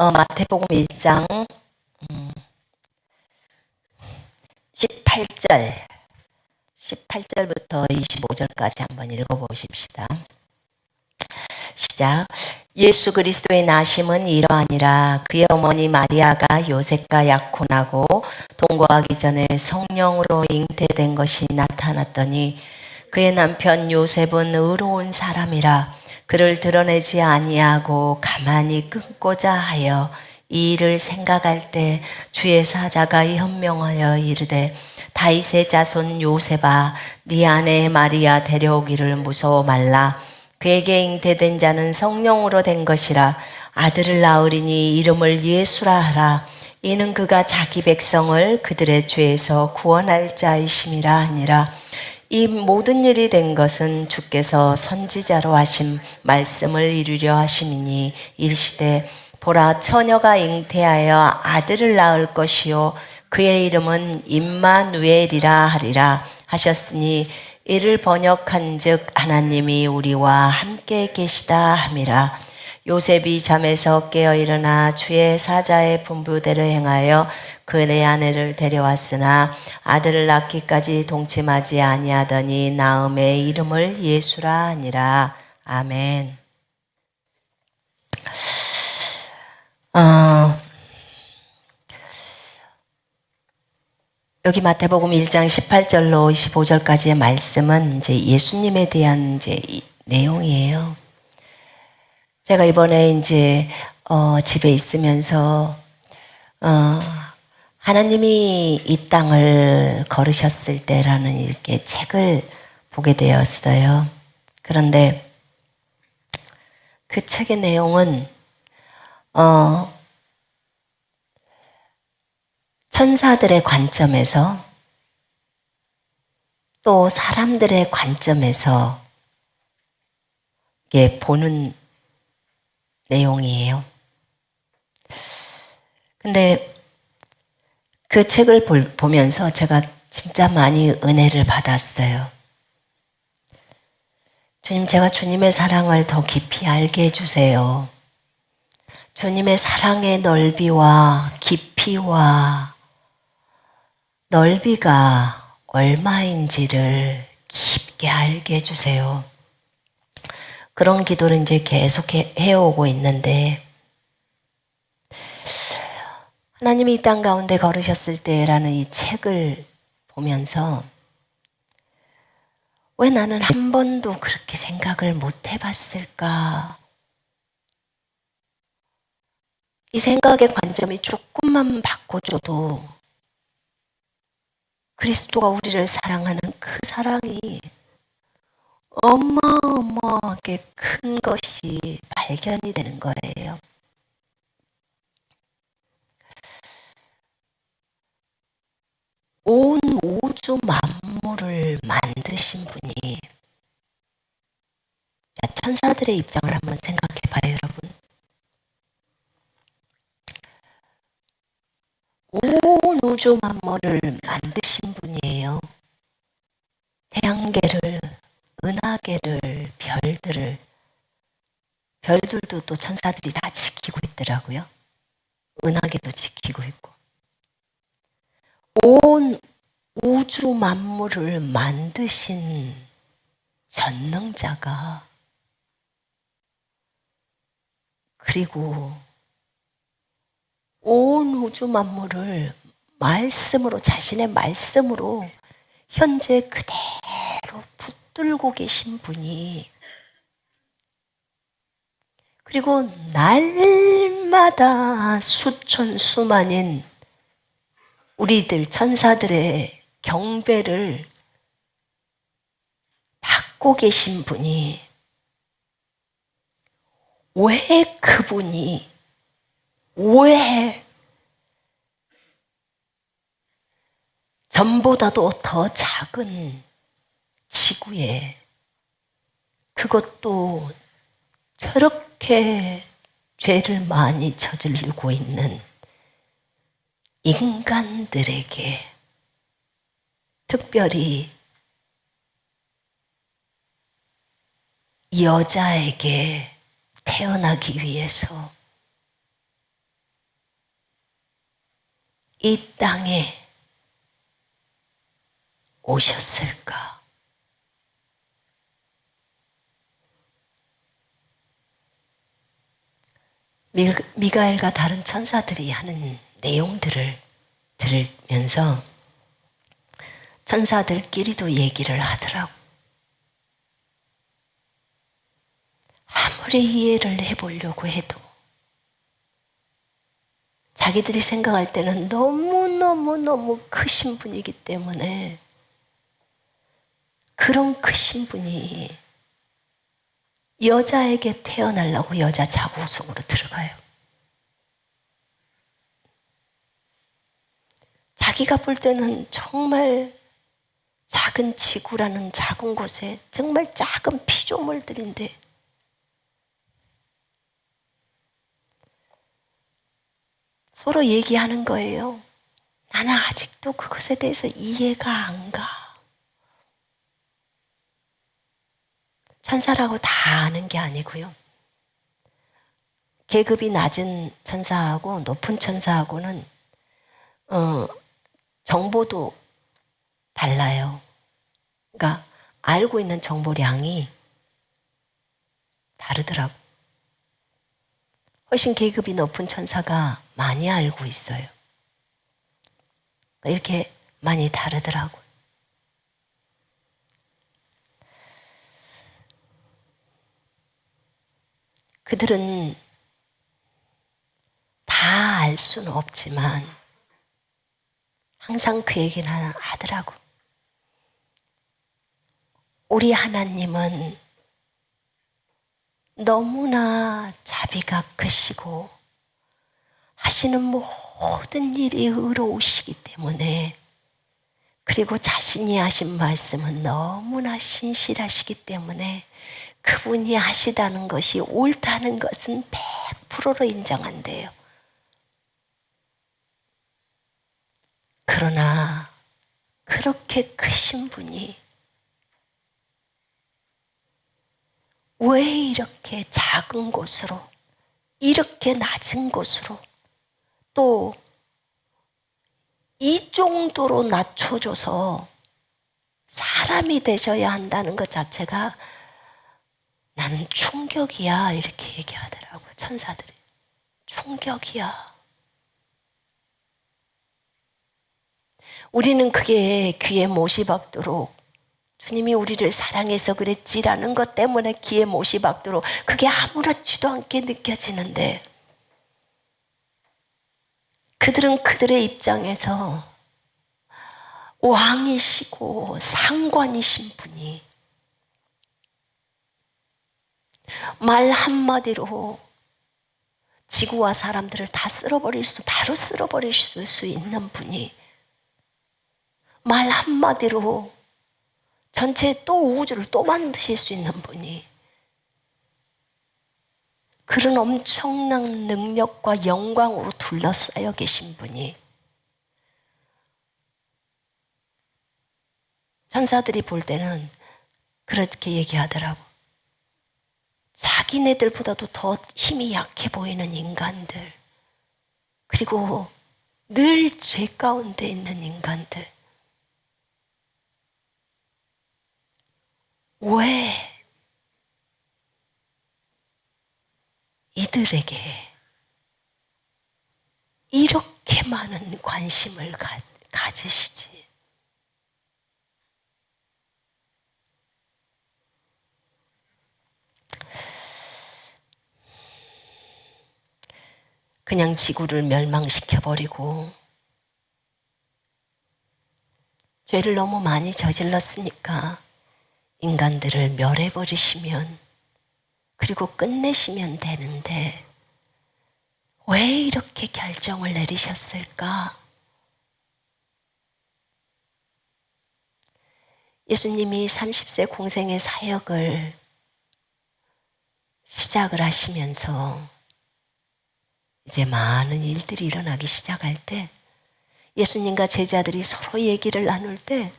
마태복음 1장 18절부터 25절까지 한번 읽어보십시다. 시작. 예수 그리스도의 나심은 이러하니라. 그의 어머니 마리아가 요셉과 약혼하고 동거하기 전에 성령으로 잉태된 것이 나타났더니 그의 남편 요셉은 의로운 사람이라 그를 드러내지 아니하고 가만히 끊고자 하여 이 일을 생각할 때 주의 사자가 현명하여 이르되 다윗의 자손 요셉아 네 아내 마리아 데려오기를 무서워 말라. 그에게 잉태된 자는 성령으로 된 것이라. 아들을 낳으리니 이름을 예수라 하라. 이는 그가 자기 백성을 그들의 죄에서 구원할 자이심이라 하니라. 이 모든 일이 된 것은 주께서 선지자로 하신 말씀을 이루려 하심이니 일시되 보라 처녀가 잉태하여 아들을 낳을 것이요 그의 이름은 임마누엘이라 하리라 하셨으니 이를 번역한즉 하나님이 우리와 함께 계시다 함이라. 요셉이 잠에서 깨어 일어나 주의 사자의 분부대로 행하여 그의 아내를 데려왔으나 아들을 낳기까지 동침하지 아니하더니 나음의 이름을 예수라 하니라. 아멘. 여기 마태복음 1장 18절로 25절까지의 말씀은 이제 예수님에 대한 이제 내용이에요. 제가 이번에 이제 집에 있으면서 하나님이 이 땅을 걸으셨을 때라는 이렇게 책을 보게 되었어요. 그런데 그 책의 내용은 천사들의 관점에서 또 사람들의 관점에서 이게 보는 내용이에요. 근데 그 책을 보면서 제가 진짜 많이 은혜를 받았어요. 주님, 제가 주님의 사랑을 더 깊이 알게 해주세요. 주님의 사랑의 넓이와 깊이와 넓이가 얼마인지를 깊게 알게 해주세요. 그런 기도를 이제 계속 해오고 있는데 하나님이 이 땅 가운데 걸으셨을 때라는 이 책을 보면서 왜 나는 한 번도 그렇게 생각을 못 해봤을까? 이 생각의 관점이 조금만 바꿔줘도 그리스도가 우리를 사랑하는 그 사랑이 어마어마하게 큰 것이 발견이 되는 거예요. 온 우주 만물을 만드신 분이, 천사들의 입장을 한번 생각해 봐요, 여러분. 온 우주 만물을 만드신 분이에요. 태양계를, 은하계를, 별들도 또 천사들이 다 지키고 있더라고요. 은하계도 지키고 있고. 온 우주 만물을 만드신 전능자가, 그리고 온 우주 만물을 말씀으로, 자신의 말씀으로 현재 그대로 붙들고 계신 분이, 그리고 날마다 수천 수만인 우리들 천사들의 경배를 받고 계신 분이, 왜 그분이 왜 전보다도 더 작은 지구에, 그것도 저렇게 죄를 많이 저지르고 있는 인간들에게, 특별히 여자에게 태어나기 위해서 이 땅에 오셨을까? 미가엘과 다른 천사들이 하는 내용들을 들으면서 천사들끼리도 얘기를 하더라고. 아무리 이해를 해보려고 해도 자기들이 생각할 때는 너무너무너무 크신 분이기 때문에 그런 크신 분이 여자에게 태어나려고 여자 자궁 속으로 들어가요. 자기가 볼 때는 정말 작은 지구라는 작은 곳에 정말 작은 피조물들인데 서로 얘기하는 거예요. 나는 아직도 그것에 대해서 이해가 안 가. 천사라고 다 아는 게 아니고요. 계급이 낮은 천사하고 높은 천사하고는 정보도 달라요. 그러니까 알고 있는 정보량이 다르더라고. 훨씬 계급이 높은 천사가 많이 알고 있어요. 이렇게 많이 다르더라고. 그들은 다 알 수는 없지만 항상 그 얘기는 하더라고. 우리 하나님은 너무나 자비가 크시고 하시는 모든 일이 의로우시기 때문에, 그리고 자신이 하신 말씀은 너무나 신실하시기 때문에 그분이 하시다는 것이 옳다는 것은 100%로 인정한대요. 그러나 그렇게 크신 분이 왜 이렇게 작은 곳으로, 이렇게 낮은 곳으로, 또 이 정도로 낮춰줘서 사람이 되셔야 한다는 것 자체가 나는 충격이야, 이렇게 얘기하더라고, 천사들이. 충격이야. 우리는 그게 귀에 못이 박도록, 주님이 우리를 사랑해서 그랬지라는 것 때문에 귀에 못이 박도록 그게 아무렇지도 않게 느껴지는데, 그들은 그들의 입장에서 왕이시고 상관이신 분이 말 한마디로 지구와 사람들을 다 바로 쓸어버릴 수 있는 분이 말 한마디로 전체 또 우주를 또 만드실 수 있는 분이, 그런 엄청난 능력과 영광으로 둘러싸여 계신 분이, 천사들이 볼 때는 그렇게 얘기하더라고. 자기네들보다도 더 힘이 약해 보이는 인간들, 그리고 늘 죄 가운데 있는 인간들, 왜 이들에게 이렇게 많은 관심을 가지시지? 그냥 지구를 멸망시켜버리고 죄를 너무 많이 저질렀으니까 인간들을 멸해버리시면, 그리고 끝내시면 되는데 왜 이렇게 결정을 내리셨을까? 예수님이 30세 공생의 사역을 시작을 하시면서 이제 많은 일들이 일어나기 시작할 때, 예수님과 제자들이 서로 얘기를 나눌 때,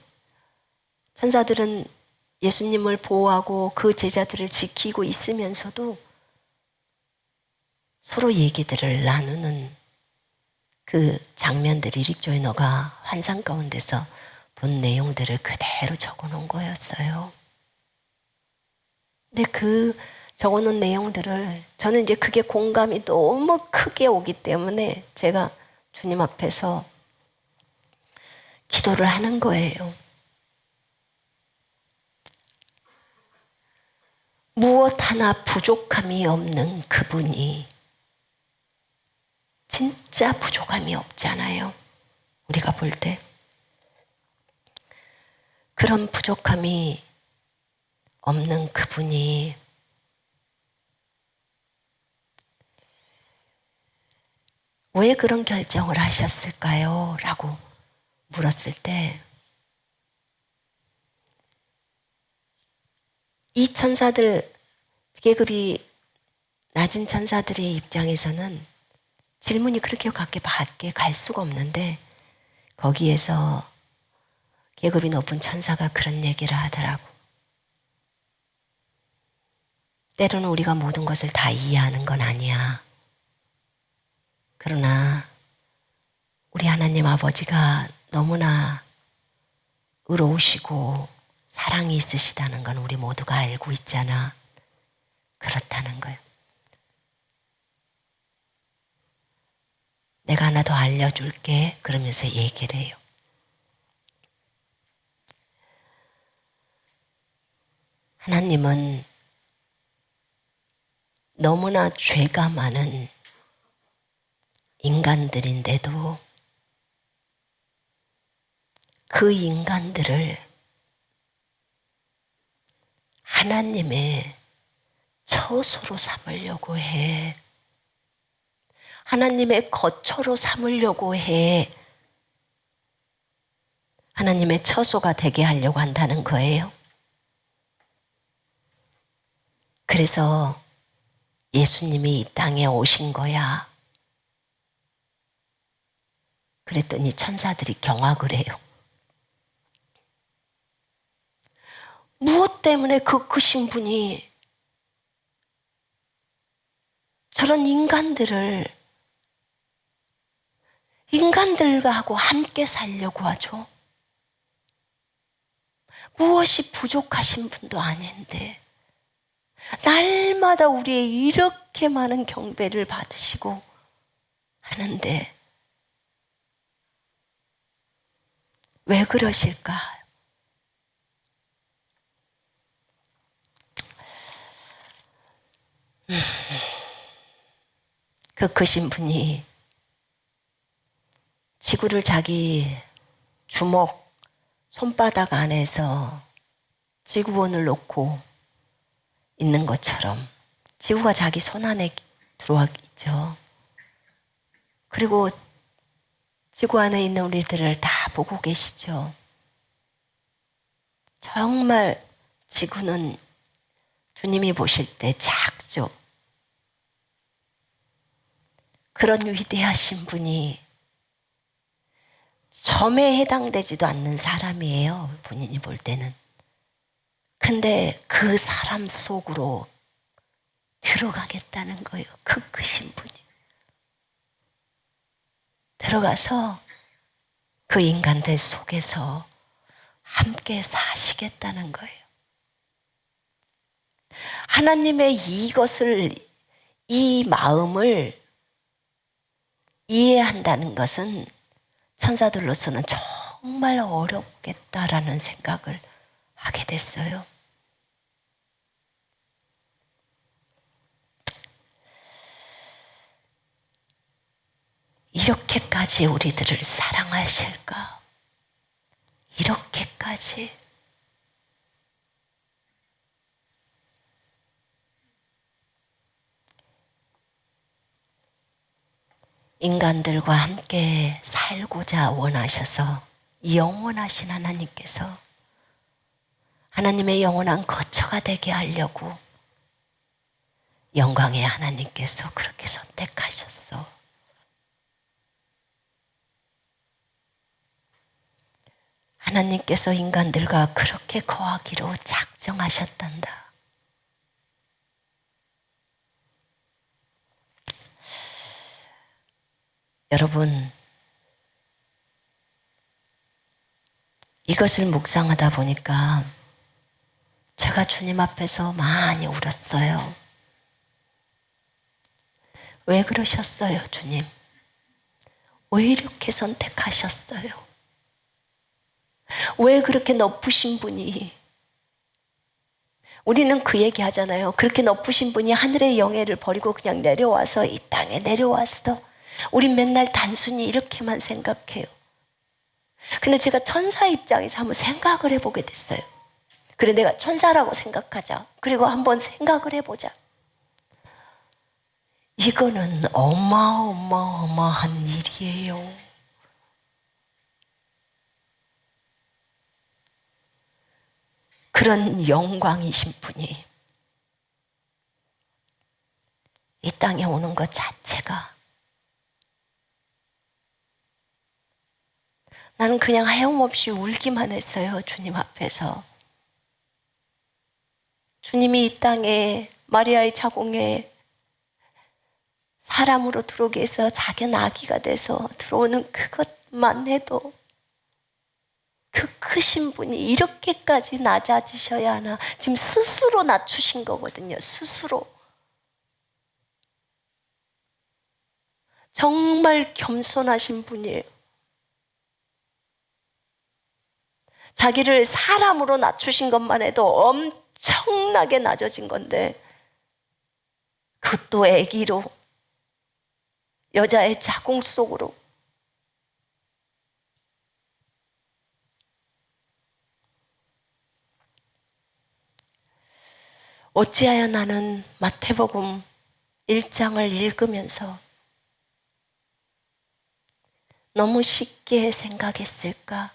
천사들은 예수님을 보호하고 그 제자들을 지키고 있으면서도 서로 얘기들을 나누는 그 장면들이 릭 조이너가 환상 가운데서 본 내용들을 그대로 적어놓은 거였어요. 근데 그 적어놓은 내용들을 저는 이제 그게 공감이 너무 크게 오기 때문에 제가 주님 앞에서 기도를 하는 거예요. 무엇 하나 부족함이 없는 그분이 진짜 부족함이 없잖아요. 우리가 볼 때. 그런 부족함이 없는 그분이 왜 그런 결정을 하셨을까요? 라고 물었을 때 이 천사들, 계급이 낮은 천사들의 입장에서는 질문이 그렇게 밖에 갈 수가 없는데 거기에서 계급이 높은 천사가 그런 얘기를 하더라고. 때로는 우리가 모든 것을 다 이해하는 건 아니야. 그러나 우리 하나님 아버지가 너무나 의로우시고 사랑이 있으시다는 건 우리 모두가 알고 있잖아. 그렇다는 거예요. 내가 하나 더 알려줄게. 그러면서 얘기를 해요. 하나님은 너무나 죄가 많은 인간들인데도 그 인간들을 하나님의 처소로 삼으려고 해. 하나님의 거처로 삼으려고 해. 하나님의 처소가 되게 하려고 한다는 거예요. 그래서 예수님이 이 땅에 오신 거야. 그랬더니 천사들이 경악을 해요. 무엇 때문에 그 크신 분이 저런 인간들하고 함께 살려고 하죠? 무엇이 부족하신 분도 아닌데 날마다 우리의 이렇게 많은 경배를 받으시고 하는데 왜 그러실까? 그 크신 분이 지구를 자기 주먹, 손바닥 안에서 지구본을 놓고 있는 것처럼 지구가 자기 손 안에 들어와 있죠. 그리고 지구 안에 있는 우리들을 다 보고 계시죠. 정말 지구는 주님이 보실 때 작죠. 그런 위대하신 분이 점에 해당되지도 않는 사람이에요. 본인이 볼 때는. 근데 그 사람 속으로 들어가겠다는 거예요. 그 크신 분이. 들어가서 그 인간들 속에서 함께 사시겠다는 거예요. 하나님의 이 마음을 이해한다는 것은 천사들로서는 정말 어렵겠다라는 생각을 하게 됐어요. 이렇게까지 우리들을 사랑하실까? 이렇게까지. 인간들과 함께 살고자 원하셔서 영원하신 하나님께서 하나님의 영원한 거처가 되게 하려고 영광의 하나님께서 그렇게 선택하셨어. 하나님께서 인간들과 그렇게 거하기로 작정하셨단다. 여러분, 이것을 묵상하다 보니까 제가 주님 앞에서 많이 울었어요. 왜 그러셨어요, 주님? 왜 이렇게 선택하셨어요? 왜 그렇게 높으신 분이, 우리는 그 얘기 하잖아요. 그렇게 높으신 분이 하늘의 영예를 버리고 그냥 내려와서 이 땅에 내려왔어. 우린 맨날 단순히 이렇게만 생각해요. 근데 제가 천사 입장에서 한번 생각을 해보게 됐어요. 그래, 내가 천사라고 생각하자. 그리고 한번 생각을 해보자. 이거는 어마어마한 일이에요. 그런 영광이신 분이 이 땅에 오는 것 자체가, 나는 그냥 하염없이 울기만 했어요. 주님 앞에서. 주님이 이 땅에 마리아의 자궁에 사람으로 들어오게 해서 작은 아기가 돼서 들어오는 그것만 해도 그 크신 분이 이렇게까지 낮아지셔야 하나. 지금 스스로 낮추신 거거든요. 스스로. 정말 겸손하신 분이에요. 자기를 사람으로 낮추신 것만 해도 엄청나게 낮아진 건데, 그것도 아기로, 여자의 자궁 속으로. 어찌하여 나는 마태복음 1장을 읽으면서 너무 쉽게 생각했을까?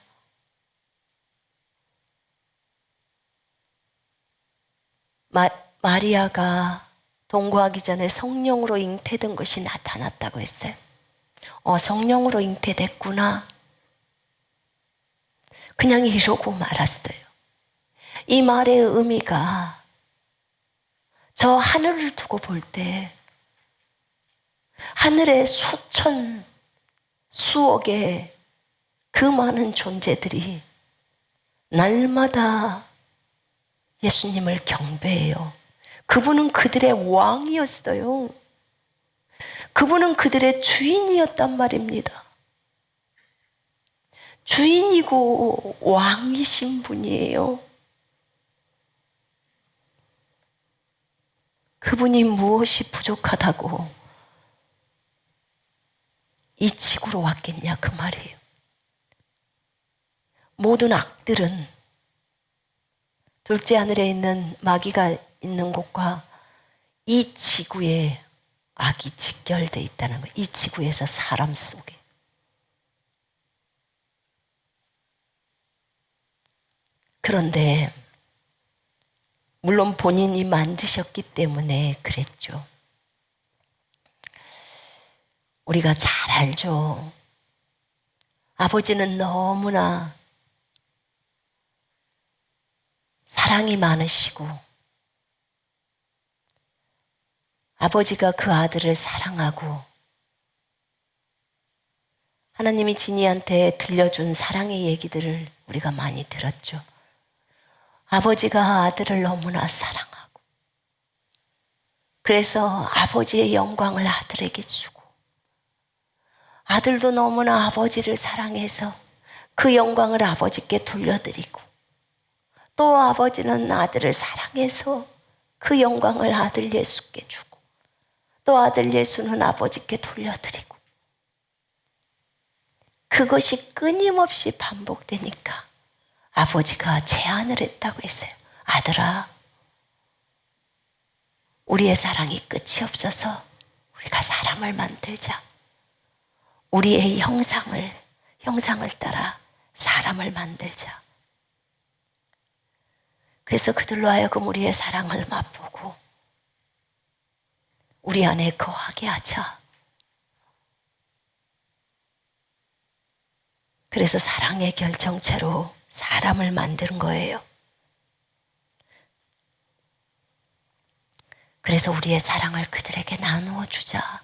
마리아가 동거하기 전에 성령으로 잉태된 것이 나타났다고 했어요. 성령으로 잉태됐구나. 그냥 이러고 말았어요. 이 말의 의미가, 저 하늘을 두고 볼 때 하늘의 수천, 수억의 그 많은 존재들이 날마다 예수님을 경배해요. 그분은 그들의 왕이었어요. 그분은 그들의 주인이었단 말입니다. 주인이고 왕이신 분이에요. 그분이 무엇이 부족하다고 이 지구로 왔겠냐, 그 말이에요. 모든 악들은 둘째 하늘에 있는 마귀가 있는 곳과 이 지구에 악이 직결되어 있다는 거예요. 이 지구에서 사람 속에. 그런데 물론 본인이 만드셨기 때문에 그랬죠. 우리가 잘 알죠. 아버지는 너무나 사랑이 많으시고, 아버지가 그 아들을 사랑하고, 하나님이 진이한테 들려준 사랑의 얘기들을 우리가 많이 들었죠. 아버지가 아들을 너무나 사랑하고, 그래서 아버지의 영광을 아들에게 주고, 아들도 너무나 아버지를 사랑해서 그 영광을 아버지께 돌려드리고, 또 아버지는 아들을 사랑해서 그 영광을 아들 예수께 주고, 또 아들 예수는 아버지께 돌려드리고, 그것이 끊임없이 반복되니까 아버지가 제안을 했다고 했어요. 아들아, 우리의 사랑이 끝이 없어서 우리가 사람을 만들자. 우리의 형상을 따라 사람을 만들자. 그래서 그들로 하여금 우리의 사랑을 맛보고 우리 안에 거하게 하자. 그래서 사랑의 결정체로 사람을 만든 거예요. 그래서 우리의 사랑을 그들에게 나누어 주자.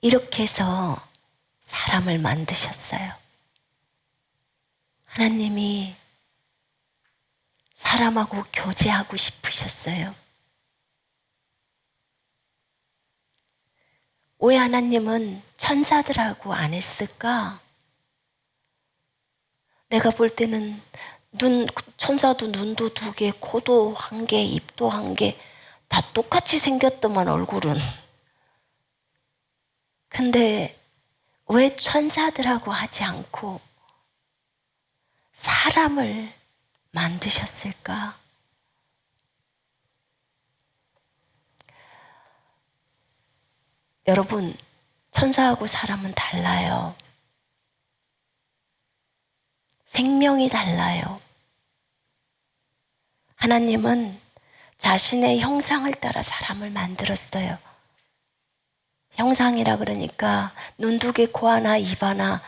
이렇게 해서 사람을 만드셨어요. 하나님이 사람하고 교제하고 싶으셨어요. 왜 하나님은 천사들하고 안 했을까? 내가 볼 때는 천사도 눈도 2개, 코도 1개, 입도 1개, 다 똑같이 생겼더만 얼굴은. 근데 왜 천사들하고 하지 않고 사람을 만드셨을까? 여러분, 천사하고 사람은 달라요. 생명이 달라요. 하나님은 자신의 형상을 따라 사람을 만들었어요. 형상이라 그러니까 눈 2개, 코 하나, 입 하나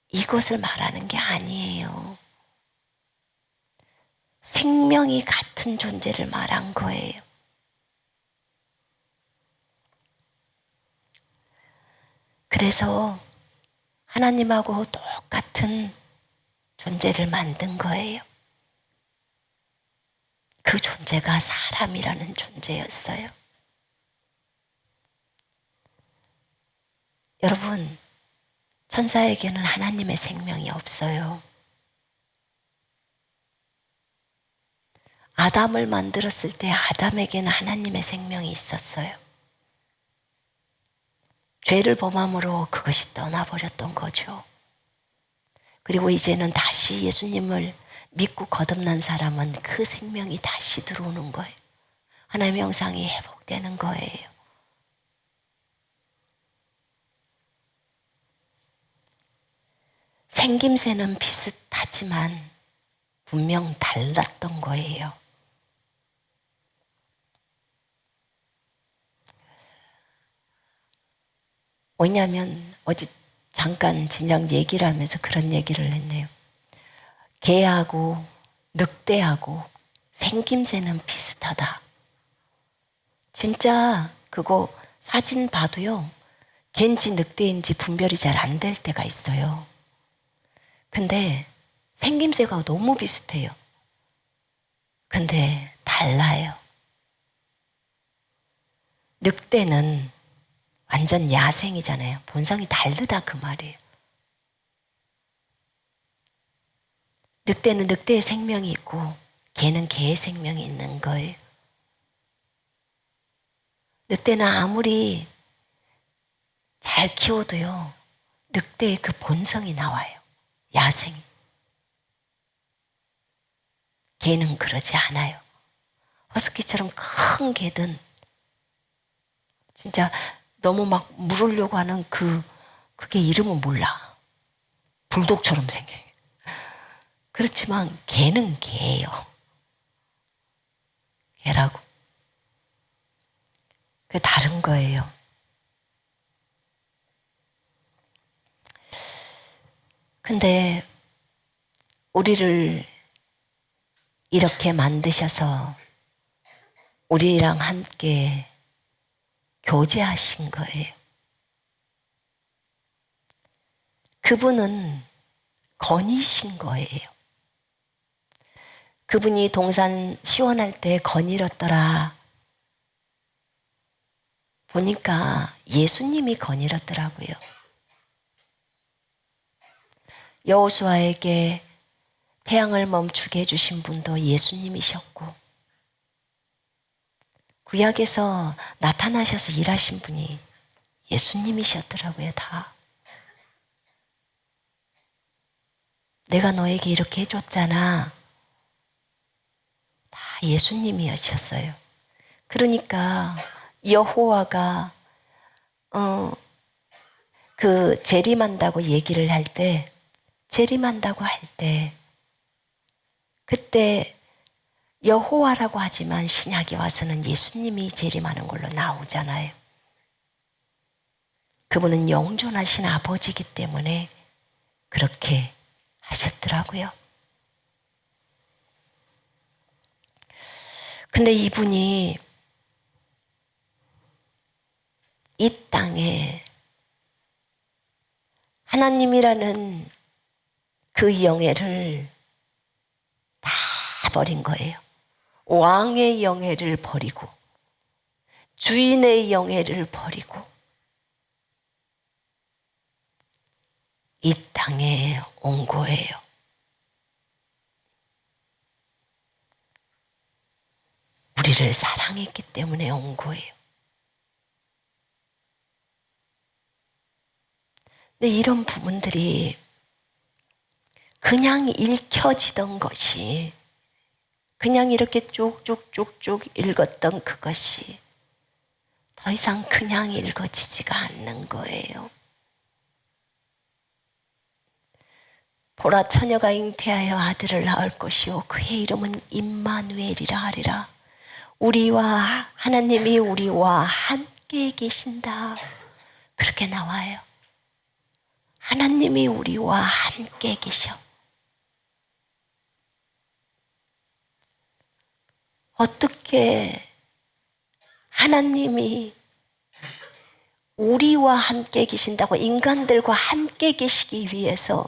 이것을 말하는 게 아니에요. 생명이 같은 존재를 말한 거예요. 그래서 하나님하고 똑같은 존재를 만든 거예요. 그 존재가 사람이라는 존재였어요. 여러분, 천사에게는 하나님의 생명이 없어요. 아담을 만들었을 때 아담에게는 하나님의 생명이 있었어요. 죄를 범함으로 그것이 떠나버렸던 거죠. 그리고 이제는 다시 예수님을 믿고 거듭난 사람은 그 생명이 다시 들어오는 거예요. 하나님의 형상이 회복되는 거예요. 생김새는 비슷하지만 분명 달랐던 거예요. 왜냐하면 어제 잠깐 진작 얘기를 하면서 그런 얘기를 했네요. 개하고 늑대하고 생김새는 비슷하다. 진짜 그거 사진 봐도요, 개인지 늑대인지 분별이 잘 안 될 때가 있어요. 근데 생김새가 너무 비슷해요. 근데 달라요. 늑대는 완전 야생이잖아요. 본성이 다르다 그 말이에요. 늑대는 늑대의 생명이 있고 개는 개의 생명이 있는 거예요. 늑대는 아무리 잘 키워도요, 늑대의 그 본성이 나와요. 야생이. 개는 그러지 않아요. 허스키처럼 큰 개든 진짜 너무 막 물으려고 하는 그게 이름은 몰라. 불독처럼 생겨요. 그렇지만 개는 개예요. 개라고. 그게 다른 거예요. 근데 우리를 이렇게 만드셔서 우리랑 함께 교제하신 거예요. 그분은 건이신 거예요. 그분이 동산 시원할 때 거닐었더라. 보니까 예수님이 거닐었더라고요. 여호수아에게 태양을 멈추게 해주신 분도 예수님이셨고, 구약에서 나타나셔서 일하신 분이 예수님이셨더라고요, 다. 내가 너에게 이렇게 해줬잖아. 다 예수님이셨어요. 그러니까 여호와가 그 재림한다고 얘기를 할 때, 재림한다고 할 때, 그때 여호와라고 하지만 신약에 와서는 예수님이 재림하는 걸로 나오잖아요. 그분은 영존하신 아버지이기 때문에 그렇게 하셨더라고요. 근데 이분이 이 땅에 하나님이라는 그 영예를 다 버린 거예요. 왕의 영예를 버리고 주인의 영예를 버리고 이 땅에 온 거예요. 우리를 사랑했기 때문에 온 거예요. 근데 이런 부분들이 그냥 읽혀지던 것이, 그냥 이렇게 쭉쭉쭉쭉 읽었던 그것이 더 이상 그냥 읽어지지가 않는 거예요. 보라, 처녀가 잉태하여 아들을 낳을 것이요 그의 이름은 임마누엘이라 하리라. 하나님이 우리와 함께 계신다. 그렇게 나와요. 하나님이 우리와 함께 계셔. 어떻게 하나님이 우리와 함께 계신다고, 인간들과 함께 계시기 위해서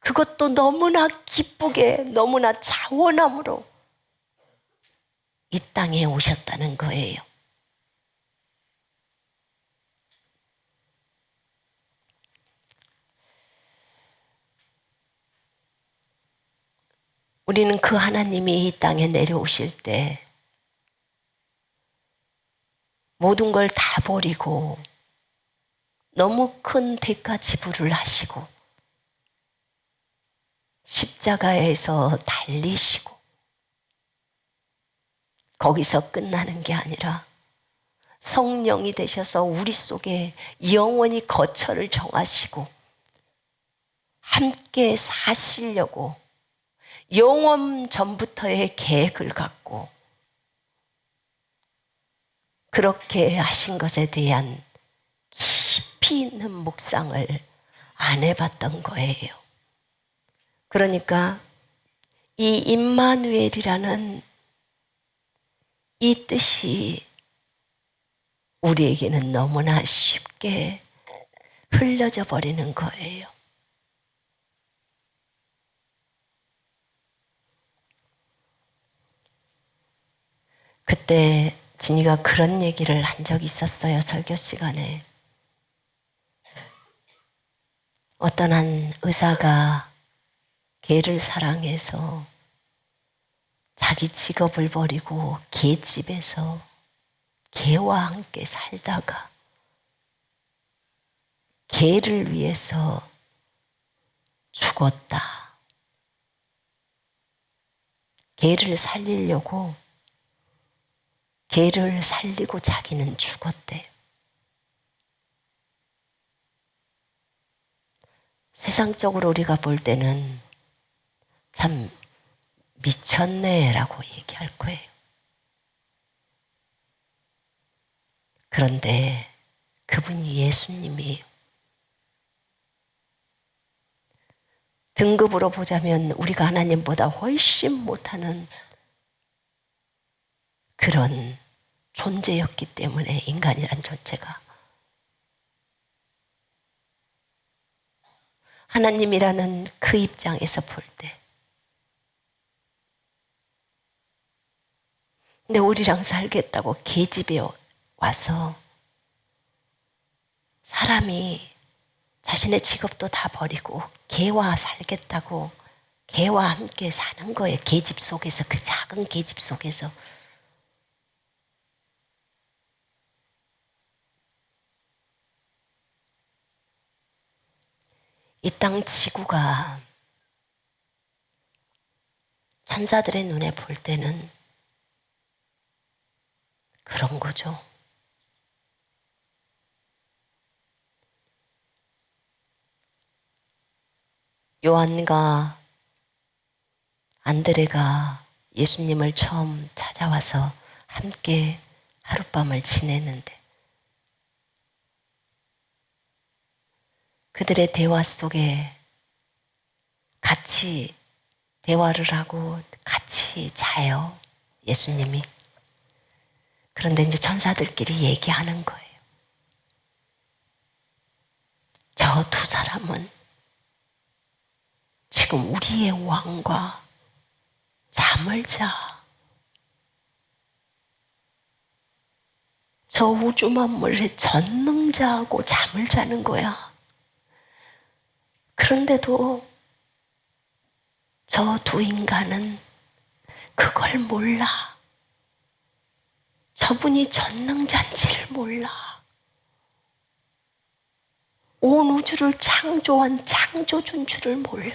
그것도 너무나 기쁘게, 너무나 자원함으로 이 땅에 오셨다는 거예요. 우리는 그 하나님이 이 땅에 내려오실 때 모든 걸 다 버리고 너무 큰 대가 지불을 하시고 십자가에서 달리시고 거기서 끝나는 게 아니라 성령이 되셔서 우리 속에 영원히 거처를 정하시고 함께 사시려고 영원 전부터의 계획을 갖고 그렇게 하신 것에 대한 깊이 있는 묵상을 안 해봤던 거예요. 그러니까 이 임마누엘이라는 이 뜻이 우리에게는 너무나 쉽게 흘려져 버리는 거예요. 그때 진이가 그런 얘기를 한 적이 있었어요. 설교 시간에. 어떤 한 의사가 개를 사랑해서 자기 직업을 버리고 개집에서 개와 함께 살다가 개를 위해서 죽었다. 개를 살리려고 개를 살리고 자기는 죽었대. 세상적으로 우리가 볼 때는 참 미쳤네라고 얘기할 거예요. 그런데 그분이 예수님이에요. 등급으로 보자면 우리가 하나님보다 훨씬 못하는 그런 존재였기 때문에, 인간이란 존재가. 하나님이라는 그 입장에서 볼 때. 근데 우리랑 살겠다고 개집에 와서 사람이 자신의 직업도 다 버리고 개와 살겠다고 개와 함께 사는 거예요. 개집 속에서, 그 작은 개집 속에서. 이 땅 지구가 천사들의 눈에 볼 때는 그런 거죠. 요한과 안드레가 예수님을 처음 찾아와서 함께 하룻밤을 지냈는데 그들의 대화 속에 같이 대화를 하고 같이 자요, 예수님이. 그런데 이제 천사들끼리 얘기하는 거예요. 저 저 두 사람은 지금 우리의 왕과 잠을 자. 저 우주 만물의 전능자하고 잠을 자는 거야. 그런데도 저 두 인간은 그걸 몰라. 저분이 전능자인지를 몰라. 온 우주를 창조한 창조주인 줄을 몰라.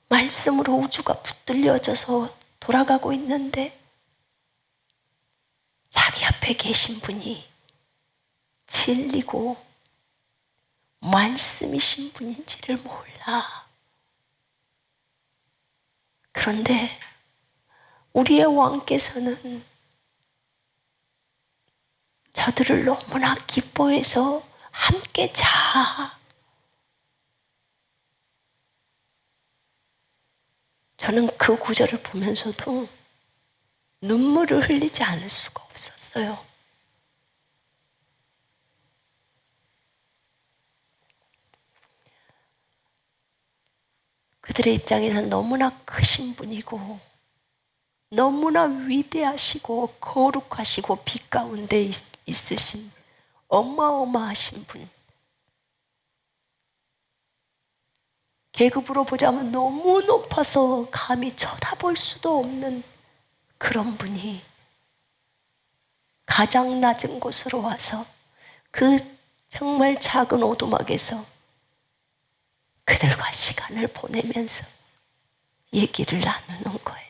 말씀으로 우주가 붙들려져서 돌아가고 있는데 자기 앞에 계신 분이 진리고 말씀이신 분인지를 몰라. 그런데 우리의 왕께서는 저들을 너무나 기뻐해서 함께 자. 저는 그 구절을 보면서도 눈물을 흘리지 않을 수가 없었어요. 그들의 입장에서는 너무나 크신 분이고 너무나 위대하시고 거룩하시고 빛 가운데 있으신 어마어마하신 분. 계급으로 보자면 너무 높아서 감히 쳐다볼 수도 없는 그런 분이 가장 낮은 곳으로 와서 그 정말 작은 오두막에서 그들과 시간을 보내면서 얘기를 나누는 거예요.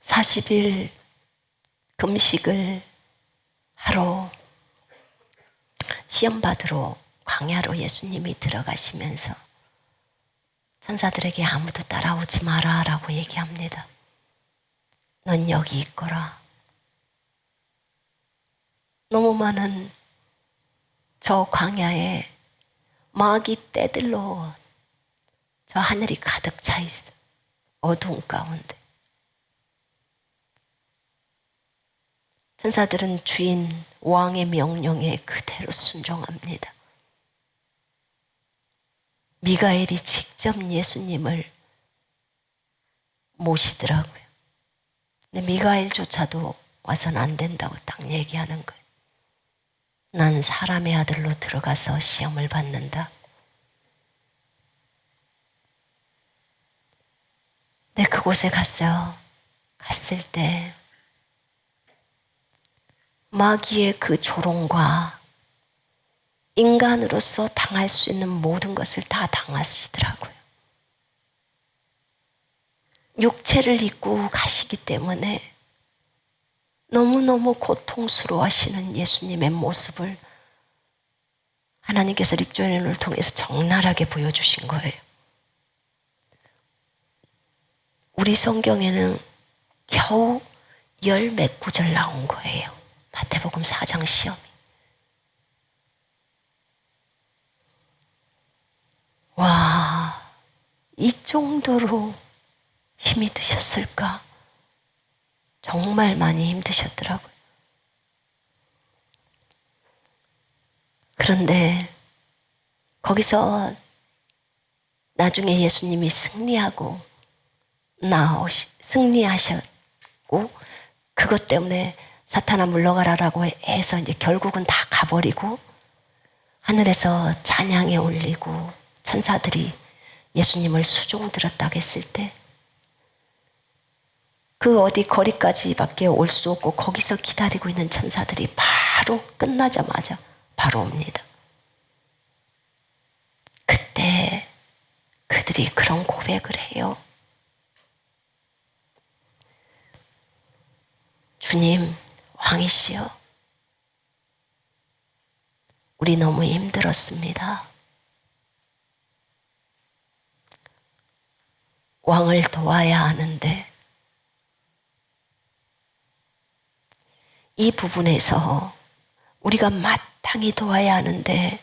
40일 금식을 하러 시험 받으러 광야로 예수님이 들어가시면서 천사들에게 아무도 따라오지 마라 라고 얘기합니다. 넌 여기 있거라. 너무 많은 저 광야에 마귀 떼들로 저 하늘이 가득 차 있어. 어두운 가운데. 천사들은 주인 왕의 명령에 그대로 순종합니다. 미가엘이 직접 예수님을 모시더라고요. 근데 미가엘조차도 와서는 안 된다고 딱 얘기하는 거예요. 난 사람의 아들로 들어가서 시험을 받는다. 네, 그곳에 갔어요. 갔을 때 마귀의 그 조롱과 인간으로서 당할 수 있는 모든 것을 다 당하시더라고요. 육체를 입고 가시기 때문에 너무너무 고통스러워하시는 예수님의 모습을 하나님께서 릭조연을 통해서 적나라하게 보여주신 거예요. 우리 성경에는 겨우 열 몇 구절 나온 거예요. 마태복음 4장 시험이. 와, 이 정도로 힘이 드셨을까? 정말 많이 힘드셨더라고요. 그런데 거기서 나중에 예수님이 승리하셨고 그것 때문에 사탄아 물러가라라고 해서 이제 결국은 다 가버리고 하늘에서 찬양에 올리고 천사들이 예수님을 수종 들었다고 했을 때 그 어디 거리까지밖에 올 수 없고 거기서 기다리고 있는 천사들이 바로 끝나자마자 바로 옵니다. 그때 그들이 그런 고백을 해요. 주님, 왕이시여, 우리 너무 힘들었습니다. 왕을 도와야 하는데 이 부분에서 우리가 마땅히 도와야 하는데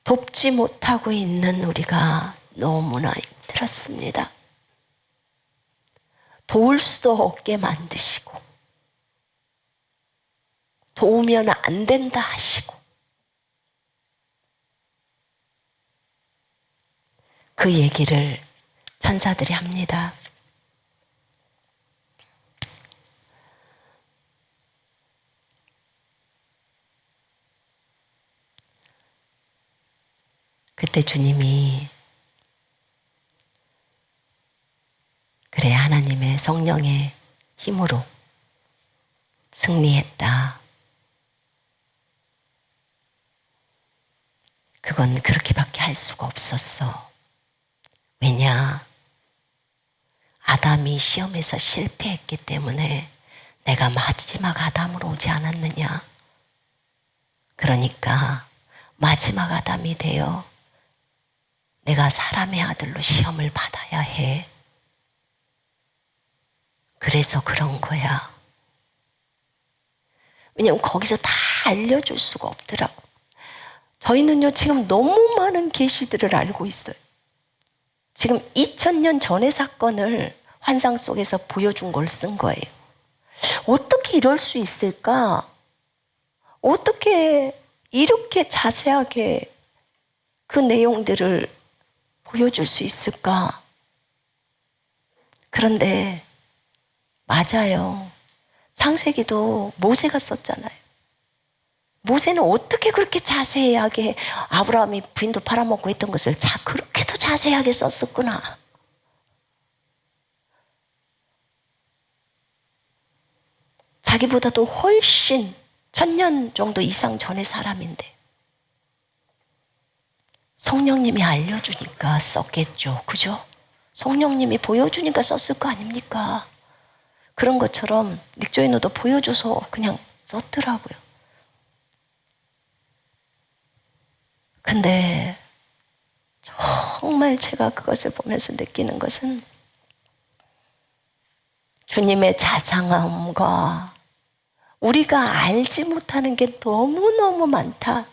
돕지 못하고 있는 우리가 너무나 힘들었습니다. 도울 수도 없게 만드시고 도우면 안 된다 하시고 그 얘기를 천사들이 합니다. 그때 주님이 그래 하나님의 성령의 힘으로 승리했다. 그건 그렇게밖에 할 수가 없었어. 왜냐? 아담이 시험에서 실패했기 때문에 내가 마지막 아담으로 오지 않았느냐? 그러니까 마지막 아담이 되어 내가 사람의 아들로 시험을 받아야 해. 그래서 그런 거야. 왜냐면 거기서 다 알려줄 수가 없더라고. 저희는요 지금 너무 많은 계시들을 알고 있어요. 지금 2000년 전의 사건을 환상 속에서 보여준 걸 쓴 거예요. 어떻게 이럴 수 있을까? 어떻게 이렇게 자세하게 그 내용들을 보여줄 수 있을까? 그런데 맞아요. 창세기도 모세가 썼잖아요. 모세는 어떻게 그렇게 자세하게 아브라함이 부인도 팔아먹고 했던 것을 그렇게도 자세하게 썼었구나. 자기보다도 훨씬 1000년 정도 이상 전의 사람인데 성령님이 알려주니까 썼겠죠. 그죠? 성령님이 보여주니까 썼을 거 아닙니까? 그런 것처럼 닉조이노도 보여줘서 그냥 썼더라고요. 근데 정말 제가 그것을 보면서 느끼는 것은 주님의 자상함과 우리가 알지 못하는 게 너무너무 많다.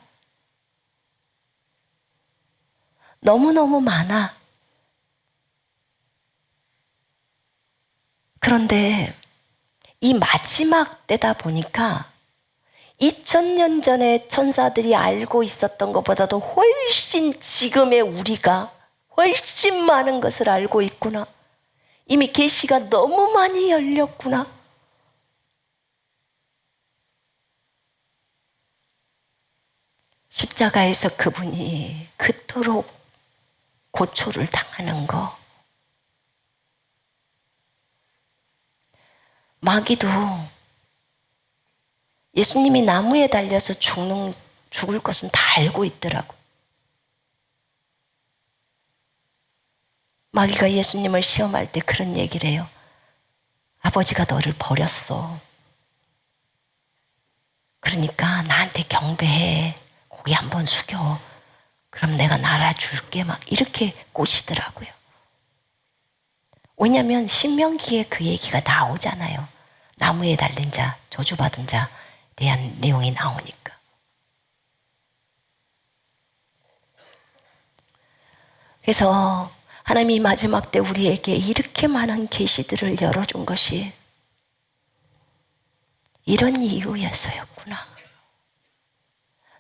너무너무 많아. 그런데 이 마지막 때다 보니까 2000년 전에 천사들이 알고 있었던 것보다도 훨씬 지금의 우리가 훨씬 많은 것을 알고 있구나. 이미 계시가 너무 많이 열렸구나. 십자가에서 그분이 그토록 고초를 당하는 거, 마귀도 예수님이 나무에 달려서 죽을 것은 다 알고 있더라고. 마귀가 예수님을 시험할 때 그런 얘기를 해요. 아버지가 너를 버렸어. 그러니까 나한테 경배해. 고개 한번 숙여. 그럼 내가 날아줄게. 막 이렇게 꼬시더라고요. 왜냐하면 신명기에 그 얘기가 나오잖아요. 나무에 달린 자, 저주받은 자에 대한 내용이 나오니까. 그래서 하나님이 마지막 때 우리에게 이렇게 많은 계시들을 열어준 것이 이런 이유에서였구나.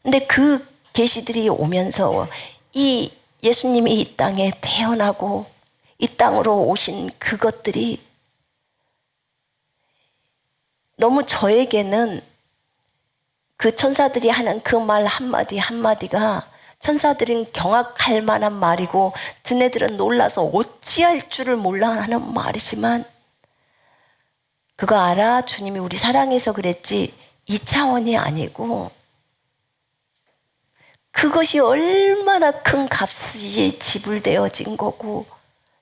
근데 그 계시들이 오면서 이 예수님이 이 땅에 태어나고 이 땅으로 오신 그것들이 너무 저에게는 그 천사들이 하는 그 말 한마디 한마디가 천사들은 경악할 만한 말이고 지네들은 놀라서 어찌할 줄을 몰라 하는 말이지만 그거 알아? 주님이 우리 사랑해서 그랬지 이 차원이 아니고 그것이 얼마나 큰 값이 지불되어진 거고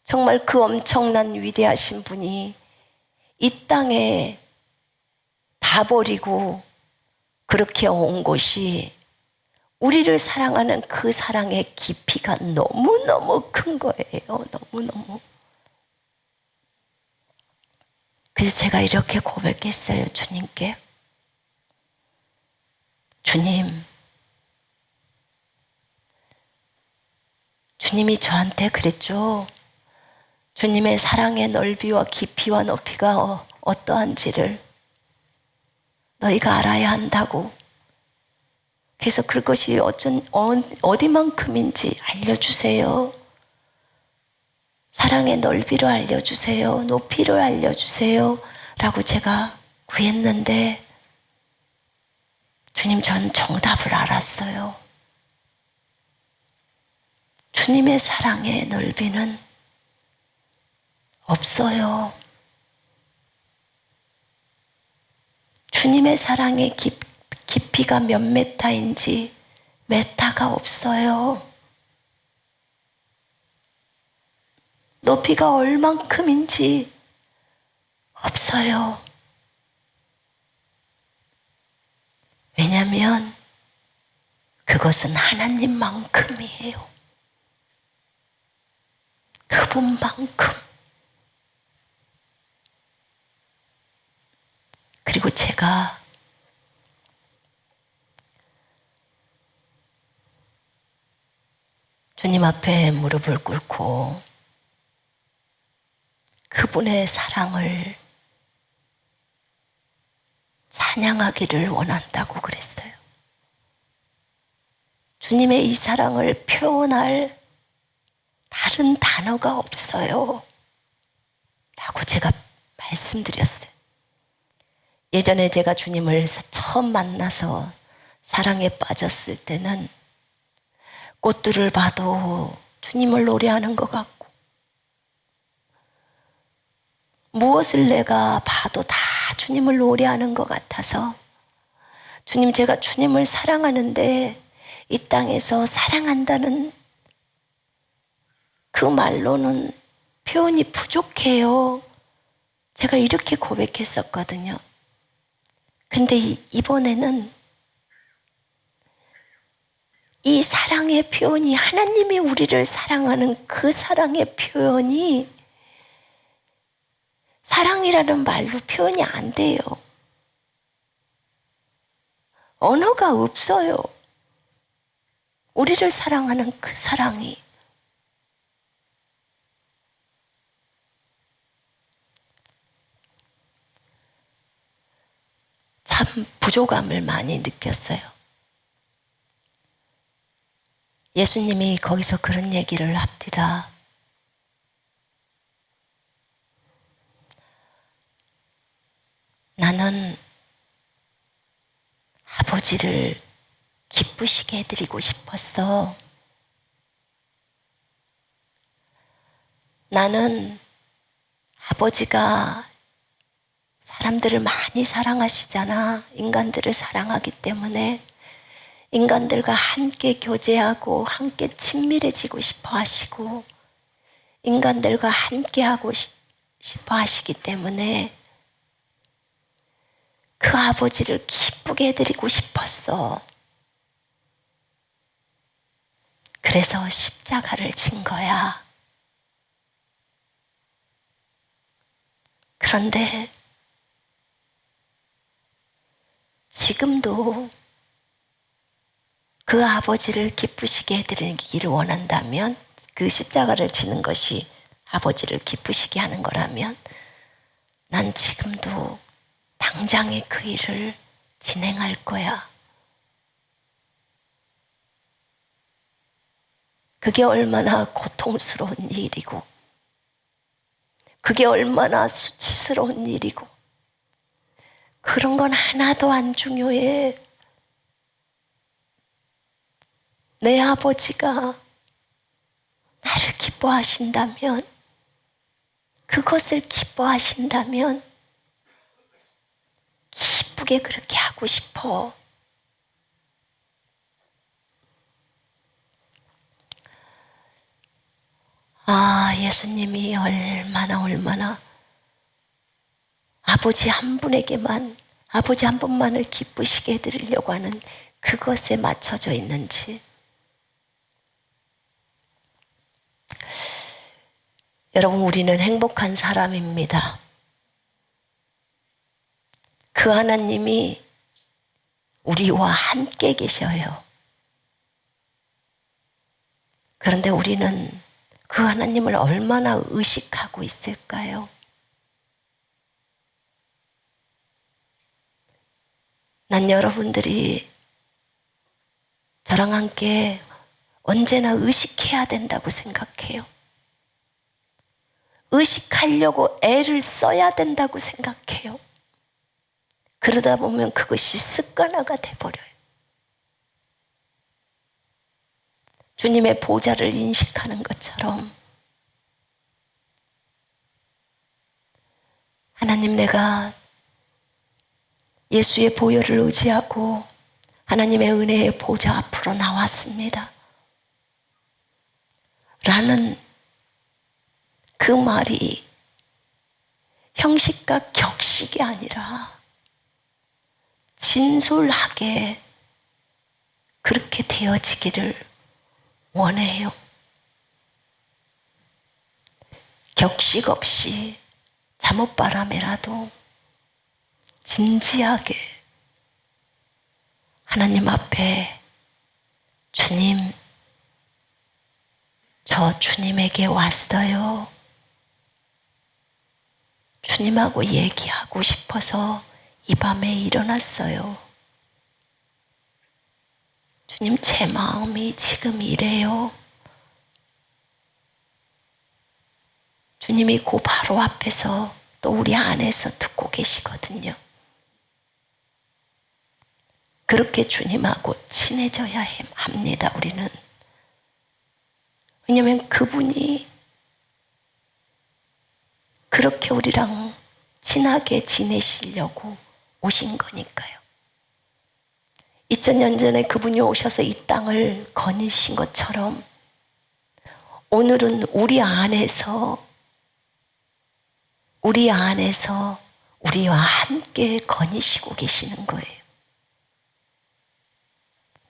정말 그 엄청난 위대하신 분이 이 땅에 다 버리고 그렇게 온 것이 우리를 사랑하는 그 사랑의 깊이가 너무너무 큰 거예요. 너무너무. 그래서 제가 이렇게 고백했어요. 주님께. 주님이 저한테 그랬죠. 주님의 사랑의 넓이와 깊이와 높이가 어떠한지를 너희가 알아야 한다고. 그래서 그것이 어디만큼인지 알려주세요. 사랑의 넓이를 알려주세요. 높이를 알려주세요. 라고 제가 구했는데 주님, 전 정답을 알았어요. 주님의 사랑의 넓이는 없어요. 주님의 사랑의 깊이가 몇 메타인지 메타가 없어요. 높이가 얼만큼인지 없어요. 왜냐하면 그것은 하나님만큼이에요. 그분만큼. 그리고 제가 주님 앞에 무릎을 꿇고 그분의 사랑을 찬양하기를 원한다고 그랬어요. 주님의 이 사랑을 표현할 다른 단어가 없어요. 라고 제가 말씀드렸어요. 예전에 제가 주님을 처음 만나서 사랑에 빠졌을 때는 꽃들을 봐도 주님을 노래하는 것 같고, 무엇을 내가 봐도 다 주님을 노래하는 것 같아서, 주님, 제가 주님을 사랑하는데 이 땅에서 사랑한다는 그 말로는 표현이 부족해요. 제가 이렇게 고백했었거든요. 근데 이번에는 이 사랑의 표현이, 하나님이 우리를 사랑하는 그 사랑의 표현이 사랑이라는 말로 표현이 안 돼요. 언어가 없어요. 우리를 사랑하는 그 사랑이. 참 부족함을 많이 느꼈어요. 예수님이 거기서 그런 얘기를 합니다. 나는 아버지를 기쁘시게 해드리고 싶었어. 나는 아버지가 사람들을 많이 사랑하시잖아. 인간들을 사랑하기 때문에 인간들과 함께 교제하고 함께 친밀해지고 싶어 하시고 인간들과 함께 하고 싶어 하시기 때문에 그 아버지를 기쁘게 해드리고 싶었어. 그래서 십자가를 진 거야. 그런데 지금도 그 아버지를 기쁘시게 해드리기를 원한다면, 그 십자가를 지는 것이 아버지를 기쁘시게 하는 거라면, 난 지금도 당장의 그 일을 진행할 거야. 그게 얼마나 고통스러운 일이고, 그게 얼마나 수치스러운 일이고, 그런 건 하나도 안 중요해. 내 아버지가 나를 기뻐하신다면, 그것을 기뻐하신다면 기쁘게 그렇게 하고 싶어. 아, 예수님이 얼마나 아버지 한 분에게만, 아버지 한 분만을 기쁘시게 해드리려고 하는 그것에 맞춰져 있는지. 여러분, 우리는 행복한 사람입니다. 그 하나님이 우리와 함께 계셔요. 그런데 우리는 그 하나님을 얼마나 의식하고 있을까요? 난 여러분들이 저랑 함께 언제나 의식해야 된다고 생각해요. 의식하려고 애를 써야 된다고 생각해요. 그러다 보면 그것이 습관화가 돼버려요. 주님의 보좌를 인식하는 것처럼 하나님, 내가 예수의 보혈을 의지하고 하나님의 은혜의 보좌 앞으로 나왔습니다. 라는 그 말이 형식과 격식이 아니라 진솔하게 그렇게 되어지기를 원해요. 격식 없이 잠옷바람에라도 진지하게 하나님 앞에 주님, 저 주님에게 왔어요. 주님하고 얘기하고 싶어서 이 밤에 일어났어요. 주님, 제 마음이 지금 이래요. 주님이 그 바로 앞에서 또 우리 안에서 듣고 계시거든요. 그렇게 주님하고 친해져야 합니다, 우리는. 왜냐하면 그분이 그렇게 우리랑 친하게 지내시려고 오신 거니까요. 2000년 전에 그분이 오셔서 이 땅을 거니신 것처럼 오늘은 우리 안에서 우리와 함께 거니시고 계시는 거예요.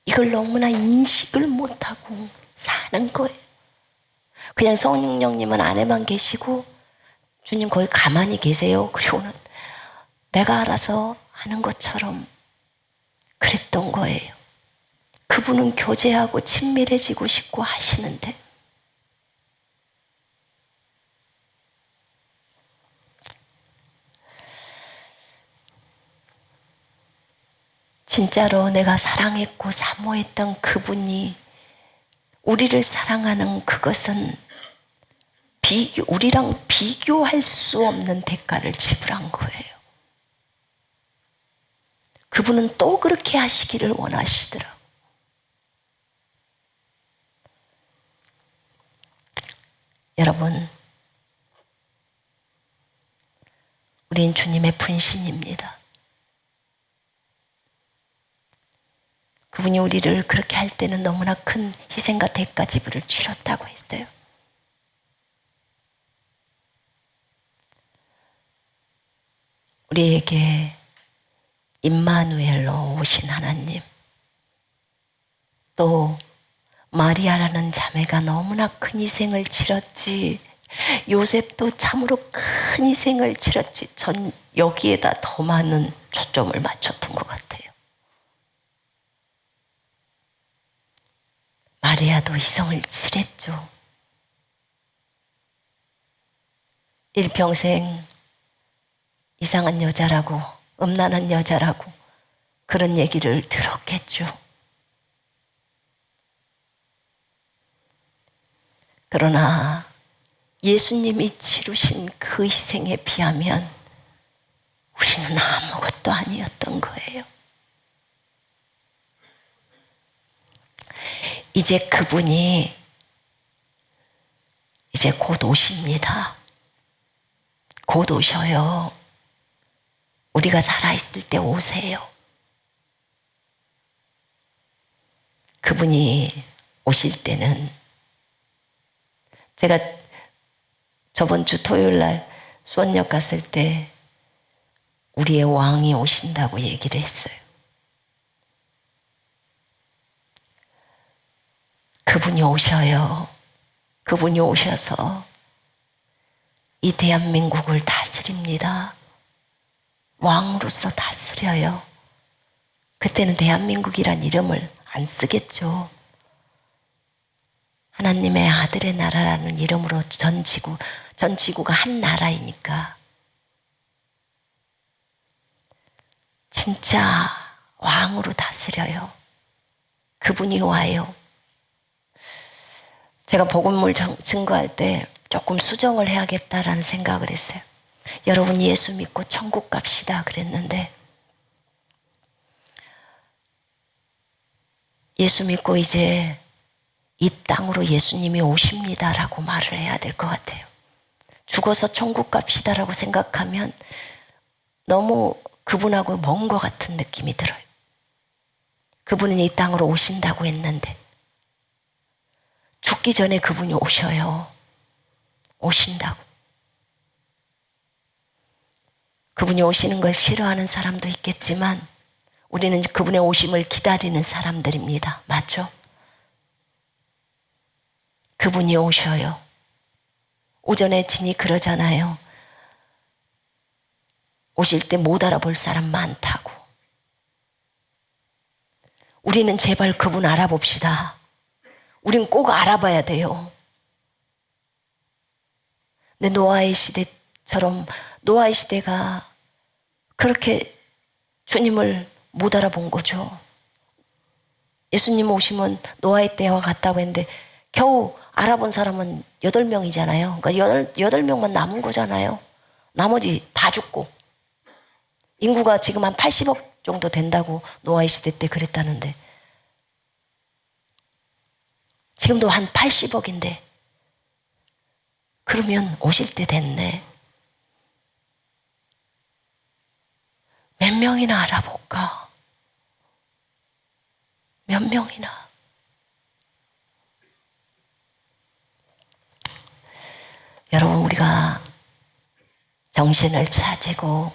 이걸 너무나 인식을 못하고 사는 거예요. 그냥 성령님은 안에만 계시고 주님 거기 가만히 계세요. 그리고는 내가 알아서 하는 것처럼 그랬던 거예요. 그분은 교제하고 친밀해지고 싶고 하시는데 진짜로 내가 사랑했고 사모했던 그분이 우리를 사랑하는 그것은 우리랑 비교할 수 없는 대가를 지불한 거예요. 그분은 또 그렇게 하시기를 원하시더라고요. 여러분, 우린 주님의 분신입니다. 그분이 우리를 그렇게 할 때는 너무나 큰 희생과 대가 지불을 치렀다고 했어요. 우리에게 임마누엘로 오신 하나님, 또 마리아라는 자매가 너무나 큰 희생을 치렀지, 요셉도 참으로 큰 희생을 치렀지, 전 여기에다 더 많은 초점을 맞췄던 것 같아요. 마리아도 희생을 치렀죠. 일평생 이상한 여자라고, 음란한 여자라고 그런 얘기를 들었겠죠. 그러나 예수님이 치르신 그 희생에 비하면 우리는 아무것도 아니었던 거예요. 이제 그분이 이제 곧 오십니다. 곧 오셔요. 우리가 살아있을 때 오세요. 그분이 오실 때는 제가 저번 주 토요일 날 수원역 갔을 때 우리의 왕이 오신다고 얘기를 했어요. 그분이 오셔요. 그분이 오셔서 이 대한민국을 다스립니다. 왕으로서 다스려요. 그때는 대한민국이란 이름을 안 쓰겠죠. 하나님의 아들의 나라라는 이름으로 전 지구가 한 나라이니까 진짜 왕으로 다스려요. 그분이 와요. 제가 복음을 증거할 때 조금 수정을 해야겠다라는 생각을 했어요. 여러분 예수 믿고 천국 갑시다 그랬는데 예수 믿고 이제 이 땅으로 예수님이 오십니다라고 말을 해야 될 것 같아요. 죽어서 천국 갑시다라고 생각하면 너무 그분하고 먼 것 같은 느낌이 들어요. 그분은 이 땅으로 오신다고 했는데 죽기 전에 그분이 오셔요. 오신다고. 그분이 오시는 걸 싫어하는 사람도 있겠지만 우리는 그분의 오심을 기다리는 사람들입니다. 맞죠? 그분이 오셔요. 오전에 진이 그러잖아요. 오실 때 못 알아볼 사람 많다고. 우리는 제발 그분 알아봅시다. 우린 꼭 알아봐야 돼요. 근데 노아의 시대처럼 노아의 시대가 그렇게 주님을 못 알아본 거죠. 예수님 오시면 노아의 때와 같다고 했는데 겨우 알아본 사람은 8명이잖아요. 그러니까 8명만 남은 거잖아요. 나머지 다 죽고. 인구가 지금 한 80억 정도 된다고 노아의 시대 때 그랬다는데 지금도 한 80억인데 그러면 오실 때 됐네. 몇 명이나 알아볼까? 몇 명이나. 여러분 우리가 정신을 차리고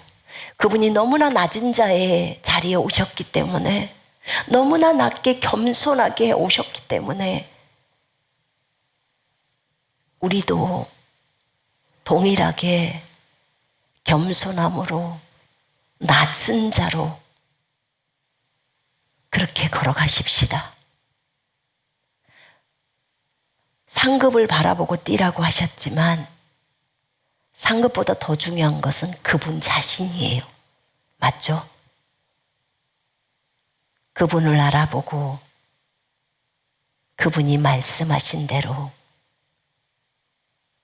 그분이 너무나 낮은 자의 자리에 오셨기 때문에 너무나 낮게 겸손하게 오셨기 때문에 우리도 동일하게 겸손함으로 낮은 자로 그렇게 걸어가십시다. 상급을 바라보고 뛰라고 하셨지만 상급보다 더 중요한 것은 그분 자신이에요. 맞죠? 그분을 알아보고 그분이 말씀하신 대로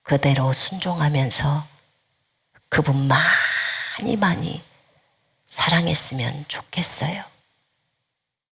그대로 순종하면서 그분 많이 사랑했으면 좋겠어요.